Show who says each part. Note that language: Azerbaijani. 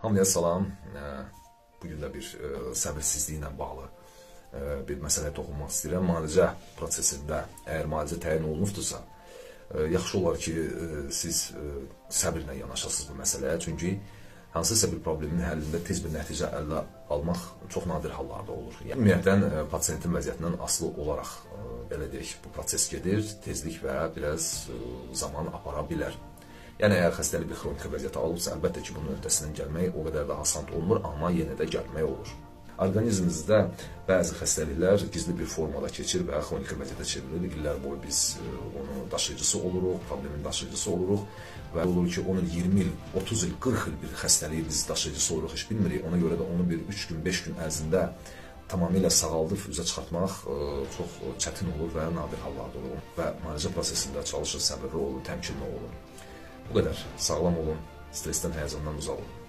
Speaker 1: Hamıya salam. Bugün də bir səbirsizliklə bağlı bir məsələyə toxunmaq istəyirəm. Müalicə prosesində əgər müalicə təyin olunubdursa, yaxşı olar ki, siz səbirlə yanaşasınız bu məsələyə. Çünki hansısa bir problemin həllində tez bir nəticə əldə almaq çox nadir hallarda olur. Yəni, ümumiyyətlə, pasiyentin vəziyyətindən asılı olaraq, belə deyək, bu proses gedir, tezlik və biraz zaman apara bilər. Yəni, əgər xəstəlik bir xroniki vəziyyətə alıbsa, əlbəttə ki, bunun öhdəsindən gəlmək o qədər də asan olmur, amma yenə də gəlmək olur. Orqanizmimizdə bəzi xəstəliklər gizli bir formada keçir və xroniki vəziyyətə çevrilir. İllər boyu biz onun daşıyıcısı oluruq, problemin daşıyıcısı oluruq və olur ki, onun 20 il, 30 il, 40 il bir xəstəliyi biz daşıyıcısı oluruq, heç bilmirik. Ona görə də onu bir 3 gün, 5 gün ərzində tamamilə sağaldıb üzə çıxartmaq çox çətin olur və nadir hallarda olur. Və müalicə prosesində çalışır, səbirli olun, təmkinli olun. Bu qədər. Sağlam olun, stresten, həyəcandan uzaq olun.